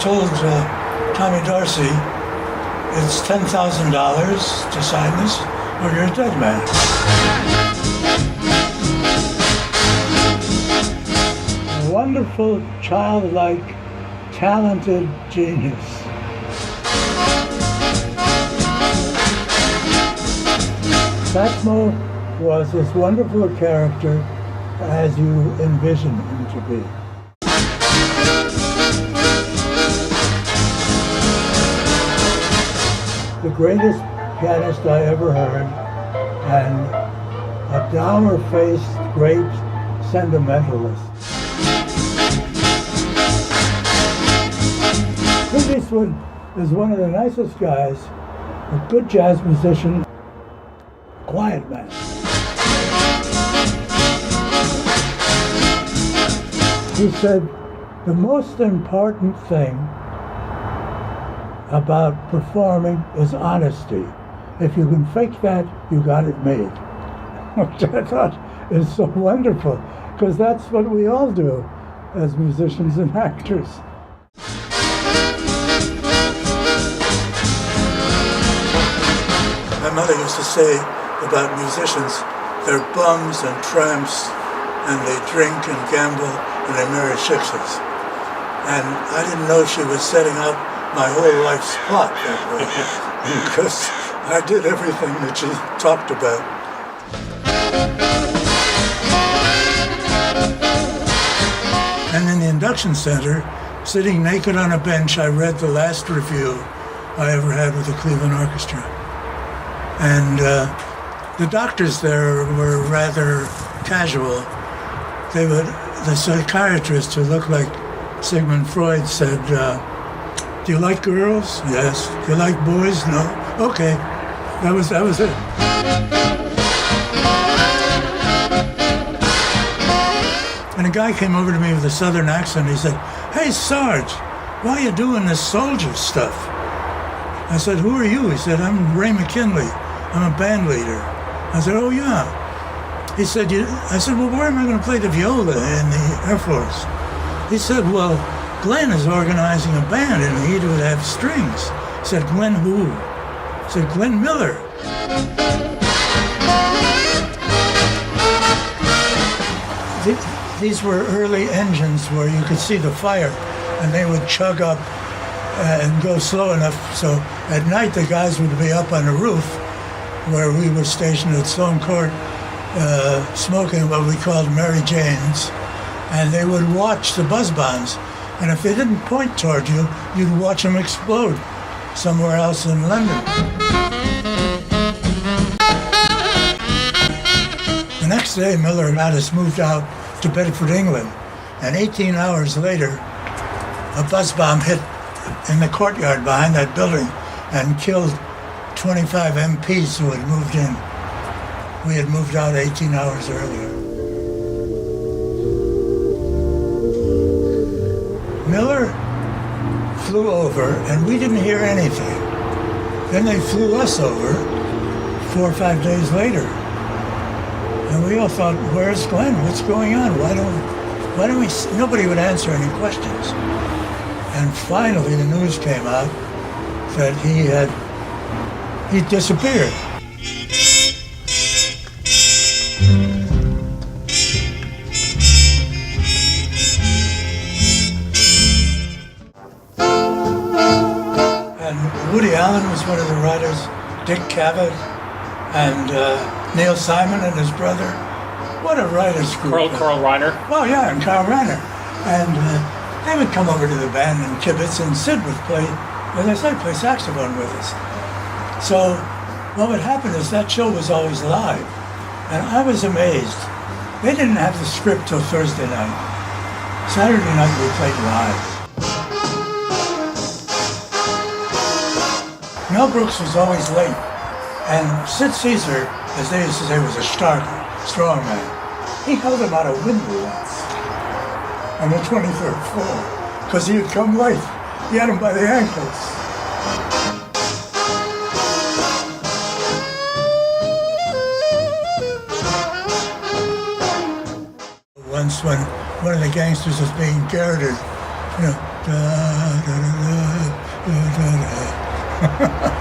told Tommy Dorsey, it's $10,000 to sign this, or you're a dead man. A wonderful, childlike, talented genius. Satchmo was as wonderful a character as you envision him to be. The greatest pianist I ever heard, and a dour-faced, great sentimentalist. Clint Eastwood is one of the nicest guys, a good jazz musician, quiet man. He said, the most important thing about performing is honesty. If you can fake that, you got it made. Which I thought is so wonderful, because that's what we all do as musicians and actors. My mother used to say about musicians, they're bums and tramps, and they drink and gamble, and they marry shikshas. And I didn't know she was setting up my whole life's plot that way, because I did everything that she talked about. And in the induction center, sitting naked on a bench, I read the last review I ever had with the Cleveland Orchestra. And the doctors there were rather casual. The psychiatrist, who looked like Sigmund Freud, said, do you like girls? Yes. Do you like boys? No. Okay. That was it. And a guy came over to me with a southern accent. He said, hey, Sarge, why are you doing this soldier stuff? I said, who are you? He said, I'm Ray McKinley. I'm a band leader. I said, oh, yeah. He said, I said, well, where am I going to play the viola in the Air Force? He said, well, Glenn is organizing a band and he would have strings. I said, Glenn who? I said, Glenn Miller. These were early engines where you could see the fire and they would chug up and go slow enough so at night the guys would be up on the roof where we were stationed at Sloan Court smoking what we called Mary Janes, and they would watch the buzz bombs. And if they didn't point toward you, you'd watch them explode somewhere else in London. The next day, Miller and Mattis moved out to Bedford, England, and 18 hours later, a buzz bomb hit in the courtyard behind that building and killed 25 MPs who had moved in. We had moved out 18 hours earlier. Miller flew over, and we didn't hear anything. Then they flew us over 4 or 5 days later. And we all thought, where's Glenn? What's going on? Why don't we, nobody would answer any questions. And finally the news came out that he disappeared. Woody Allen was one of the writers, Dick Cavett, and Neil Simon and his brother. What a writers group. Carl Reiner. Oh yeah, and Carl Reiner. And they would come over to the band and kibitz, and Sid would play, as I said, play saxophone with us. So what would happen is that show was always live. And I was amazed. They didn't have the script till Thursday night. Saturday night we played live. Mel Brooks was always late, and Sid Caesar, as they used to say, was a strong man. He held him out a window once on the 23rd floor because he had come late. He had him by the ankles. Once when one of the gangsters was being garroted, Da, da, da, da, da, da, da.